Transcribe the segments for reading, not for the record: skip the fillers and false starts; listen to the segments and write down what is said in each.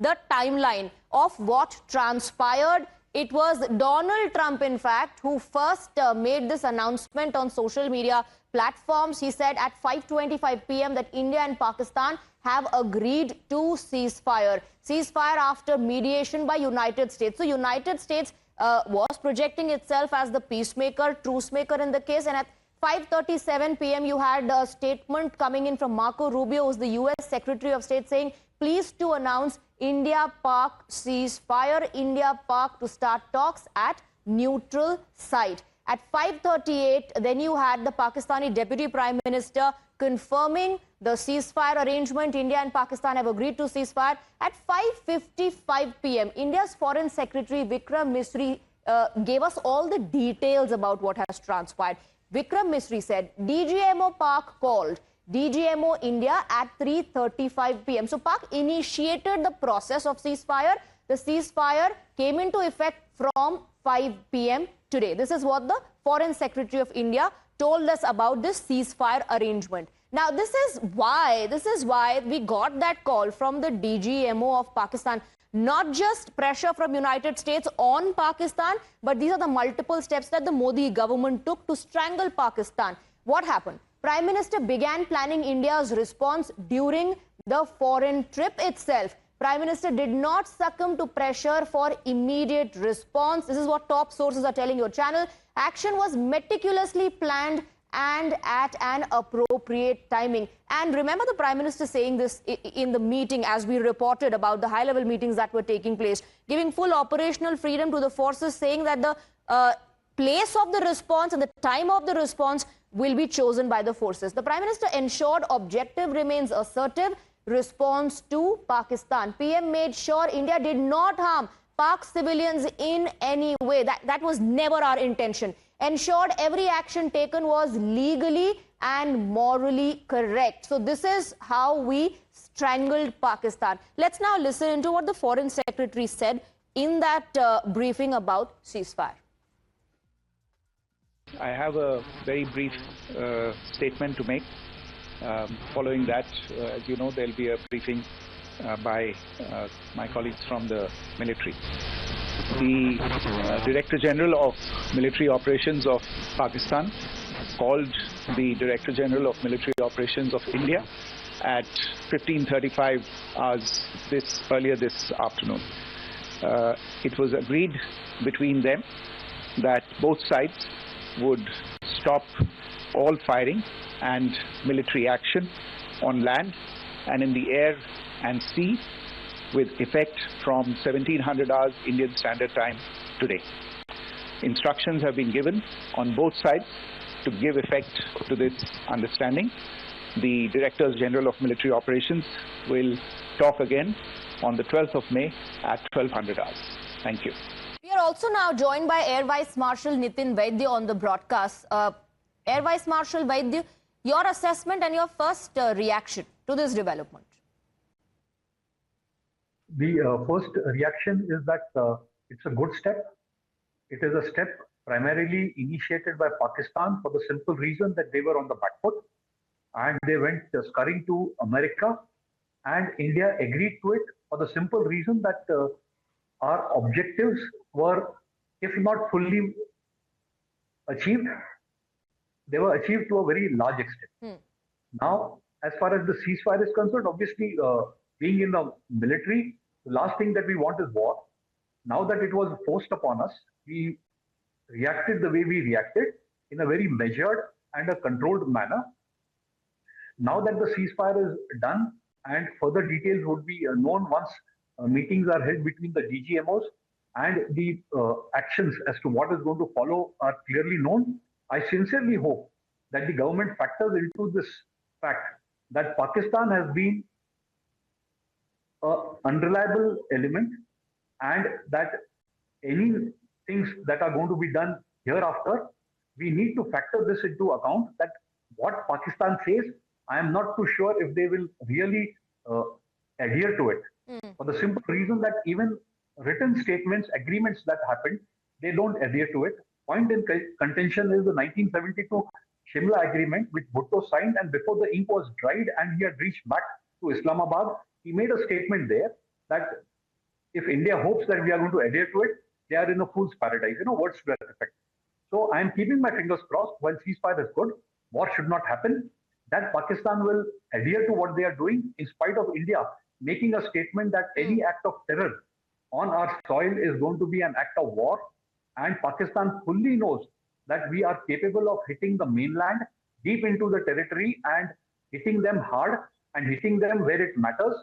the timeline of what transpired. It was Donald Trump, in fact, who first made this announcement on social media platforms. He said at 5:25 p.m. that India and Pakistan have agreed to ceasefire. Ceasefire after mediation by United States. So United States was projecting itself as the peacemaker, truce-maker in the case. And at 5:37 p.m. you had a statement coming in from Marco Rubio, who's the U.S. Secretary of State, saying, pleased to announce India-Pak ceasefire, India-Pak to start talks at neutral site. At 5:38, then you had the Pakistani Deputy Prime Minister confirming the ceasefire arrangement. India and Pakistan have agreed to ceasefire. At 5:55 p.m., India's Foreign Secretary Vikram Misri gave us all the details about what has transpired. Vikram Misri said, DGMO Pak called DGMO India at 3:35 p.m. So Pak initiated the process of ceasefire. The ceasefire came into effect from 5 p.m. today. This is what the Foreign Secretary of India told us about this ceasefire arrangement. Now, this is why we got that call from the DGMO of Pakistan. Not just pressure from United States on Pakistan, but these are the multiple steps that the Modi government took to strangle Pakistan. What happened? Prime Minister began planning India's response during the foreign trip itself. Prime Minister did not succumb to pressure for immediate response. This is what top sources are telling your channel. Action was meticulously planned and at an appropriate timing. And remember the Prime Minister saying this in the meeting, as we reported about the high-level meetings that were taking place, giving full operational freedom to the forces, saying that the place of the response and the time of the response will be chosen by the forces. The Prime Minister ensured objective remains assertive response to Pakistan. PM made sure India did not harm Pak civilians in any way. That was never our intention. Ensured every action taken was legally and morally correct. So this is how we strangled Pakistan. Let's now listen to what the Foreign Secretary said in that briefing about ceasefire. I have a very brief statement to make. Following that, as you know, there will be a briefing by my colleagues from the military. The Director General of Military Operations of Pakistan called the Director General of Military Operations of India at 15:35 hours earlier this afternoon. It was agreed between them that both sides would stop all firing and military action on land and in the air and sea with effect from 1700 hours Indian Standard Time today. Instructions have been given on both sides to give effect to this understanding. The Directors General of Military Operations will talk again on the 12th of May at 1200 hours. Thank you. We are also now joined by Air Vice Marshal Nitin Vaidya on the broadcast. Air Vice Marshal Vaidya, your assessment and your first reaction to this development. The first reaction is that it's a good step. It is a step primarily initiated by Pakistan for the simple reason that they were on the back foot and they went scurrying to America, and India agreed to it for the simple reason that our objectives were, if not fully achieved, they were achieved to a very large extent. Now, as far as the ceasefire is concerned, obviously, being in the military, the last thing that we want is war. Now that it was forced upon us, we reacted the way we reacted in a very measured and a controlled manner. Now that the ceasefire is done and further details would be known once meetings are held between the DGMOs and the actions as to what is going to follow are clearly known, I sincerely hope that the government factors into this fact that Pakistan has been an unreliable element and that any things that are going to be done hereafter, we need to factor this into account that what Pakistan says, I am not too sure if they will really adhere to it. For the simple reason that even written statements, agreements that happened, they don't adhere to it. Point in contention is the 1972 Shimla Agreement, which Bhutto signed, and before the ink was dried and he had reached back to Islamabad, he made a statement there that if India hopes that we are going to adhere to it, they are in a fool's paradise. Words to that effect. So I am keeping my fingers crossed. While ceasefire is good, war should not happen. That Pakistan will adhere to what they are doing in spite of India making a statement that any act of terror on our soil is going to be an act of war. And Pakistan fully knows that we are capable of hitting the mainland deep into the territory and hitting them hard and hitting them where it matters.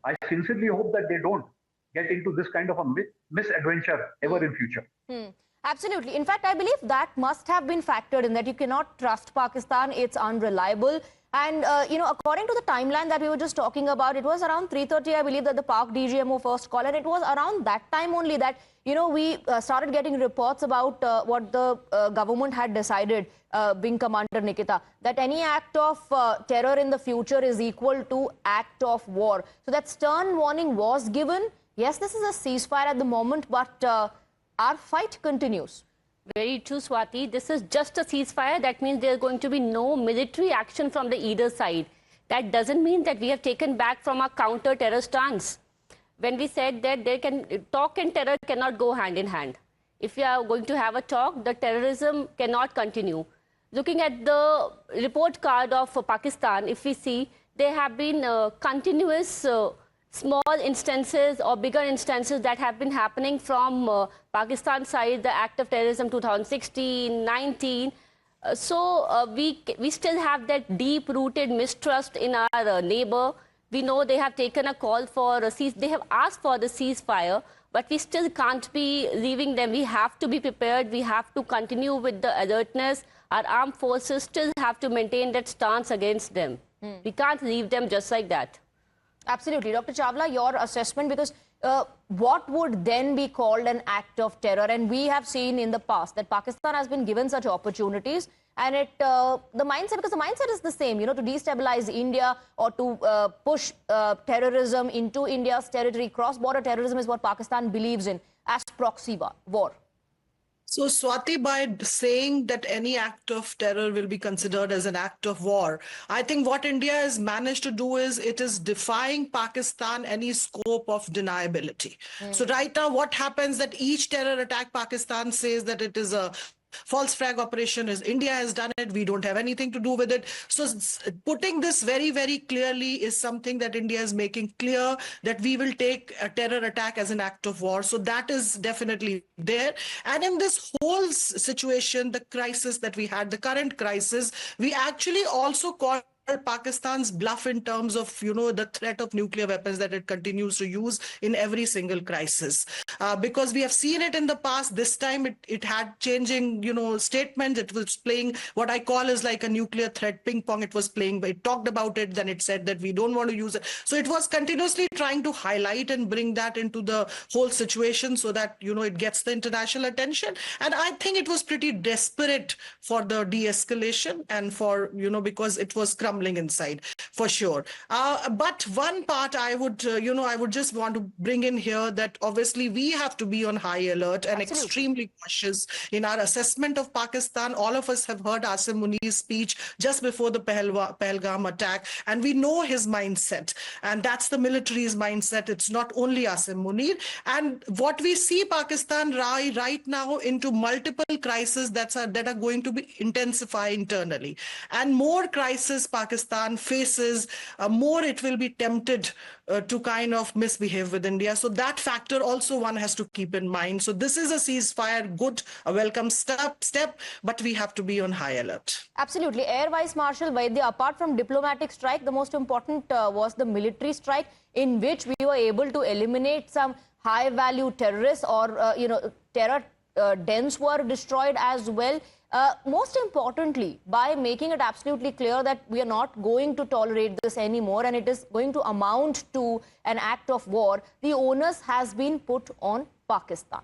I sincerely hope that they don't get into this kind of a misadventure ever in future. Absolutely. In fact, I believe that must have been factored in, that you cannot trust Pakistan. It's unreliable. And, according to the timeline that we were just talking about, it was around 3:30, I believe, that the Pak DGMO first call. And it was around that time only that, we started getting reports about what the government had decided, Wing Commander Nikita, that any act of terror in the future is equal to act of war. So that stern warning was given. Yes, this is a ceasefire at the moment, but our fight continues. Very true, Swati. This is just a ceasefire. That means there's going to be no military action from the either side. That doesn't mean that we have taken back from our counter-terror stance. When we said that talk and terror cannot go hand in hand. If we are going to have a talk, the terrorism cannot continue. Looking at the report card of Pakistan, if we see, there have been continuous small instances or bigger instances that have been happening from Pakistan side, the act of terrorism 2016, 19. We still have that deep-rooted mistrust in our neighbor. We know they have taken a call for they have asked for the ceasefire, but we still can't be leaving them. We have to be prepared. We have to continue with the alertness. Our armed forces still have to maintain that stance against them. We can't leave them just like that. Absolutely. Dr. Chawla, your assessment, because what would then be called an act of terror? And we have seen in the past that Pakistan has been given such opportunities, and the mindset is the same, to destabilize India or to push terrorism into India's territory. Cross-border terrorism is what Pakistan believes in as proxy war. So, Swati, by saying that any act of terror will be considered as an act of war, I think what India has managed to do is it is defying Pakistan any scope of deniability. So right now, what happens that each terror attack, Pakistan says that it is a false flag operation, is India has done it, we don't have anything to do with it. So putting this very, very clearly is something that India is making clear, that we will take a terror attack as an act of war. So that is definitely there. And in this whole situation, the crisis that we had, the current crisis, we actually also call Pakistan's bluff in terms of, the threat of nuclear weapons that it continues to use in every single crisis. Because we have seen it in the past. This time it had changing, statements. It was playing what I call is like a nuclear threat ping pong. It was playing, it talked about it, then it said that we don't want to use it. So it was continuously trying to highlight and bring that into the whole situation so that, it gets the international attention. And I think it was pretty desperate for the de-escalation and for, because it was crumbling inside for sure. But one part I would just want to bring in here, that obviously we have to be on high alert and extremely cautious in our assessment of Pakistan. All of us have heard Asim Munir's speech just before the Pahalgam attack, and we know his mindset, and that's the military's mindset. It's not only Asim Munir. And what we see Pakistan right now into multiple crises that are going to be intensify internally, and more crisis Pakistan faces, more it will be tempted to kind of misbehave with India. So that factor also one has to keep in mind. So this is a ceasefire, good, a welcome step, but we have to be on high alert. Absolutely. Air Vice Marshal Vaidya, apart from diplomatic strike, the most important was the military strike, in which we were able to eliminate some high-value terrorists, or, terror dens were destroyed as well. Most importantly, by making it absolutely clear that we are not going to tolerate this anymore and it is going to amount to an act of war, the onus has been put on Pakistan.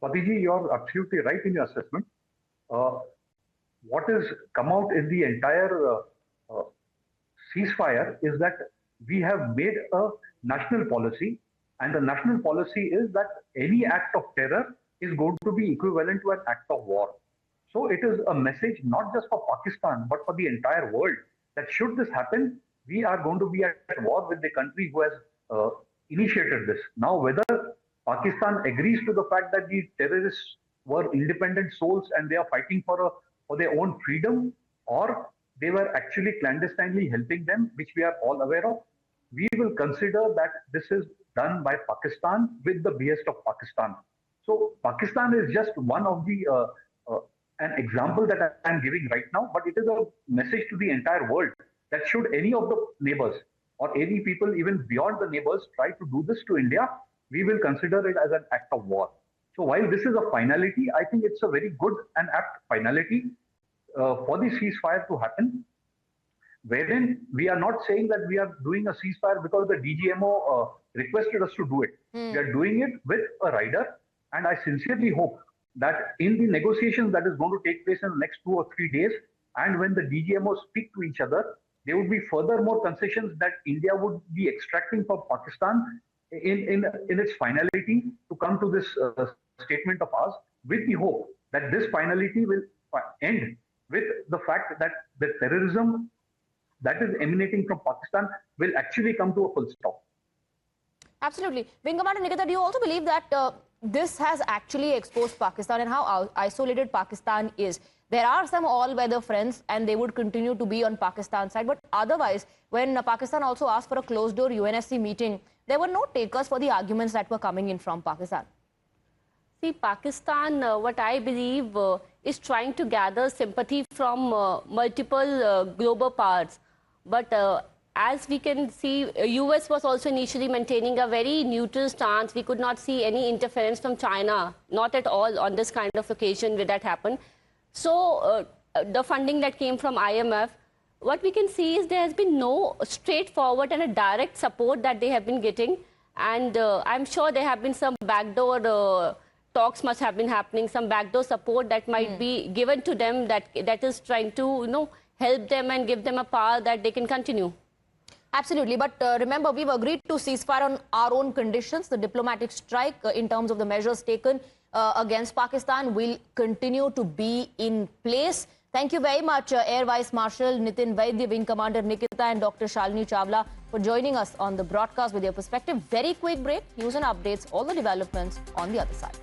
Swatiji, you're absolutely right in your assessment. What has come out in the entire ceasefire is that we have made a national policy, and the national policy is that any act of terror is going to be equivalent to an act of war. So it is a message not just for Pakistan, but for the entire world, that should this happen, we are going to be at war with the country who has initiated this. Now, whether Pakistan agrees to the fact that the terrorists were independent souls and they are fighting for their own freedom, or they were actually clandestinely helping them, which we are all aware of, we will consider that this is done by Pakistan with the behest of Pakistan. So Pakistan is just one of the an example that I am giving right now, but it is a message to the entire world that should any of the neighbors or any people even beyond the neighbors try to do this to India, we will consider it as an act of war. So while this is a finality, I think it's a very good and apt finality for the ceasefire to happen, wherein we are not saying that we are doing a ceasefire because the DGMO requested us to do it. We are doing it with a rider, and I sincerely hope that in the negotiations that is going to take place in the next 2 or 3 days, and when the DGMOs speak to each other, there would be furthermore concessions that India would be extracting from Pakistan in its finality to come to this statement of ours, with the hope that this finality will end with the fact that the terrorism that is emanating from Pakistan will actually come to a full stop. Absolutely. Wing Commander Nikita, do you also believe that this has actually exposed Pakistan and how isolated Pakistan is? There are some all-weather friends and they would continue to be on Pakistan's side. But otherwise, when Pakistan also asked for a closed-door UNSC meeting, there were no takers for the arguments that were coming in from Pakistan. See, Pakistan, what I believe, is trying to gather sympathy from multiple global powers. But as we can see, US was also initially maintaining a very neutral stance. We could not see any interference from China, not at all on this kind of occasion where that happened. So the funding that came from IMF, what we can see is there has been no straightforward and a direct support that they have been getting. And I'm sure there have been some backdoor talks must have been happening, some backdoor support that might be given to them that is trying to, help them and give them a power that they can continue. Absolutely. But remember, we've agreed to ceasefire on our own conditions. The diplomatic strike in terms of the measures taken against Pakistan will continue to be in place. Thank you very much, Air Vice Marshal Nitin Vaidya, Wing Commander Nikita and Dr. Shalini Chawla for joining us on the broadcast with your perspective. Very quick break, news and updates, all the developments on the other side.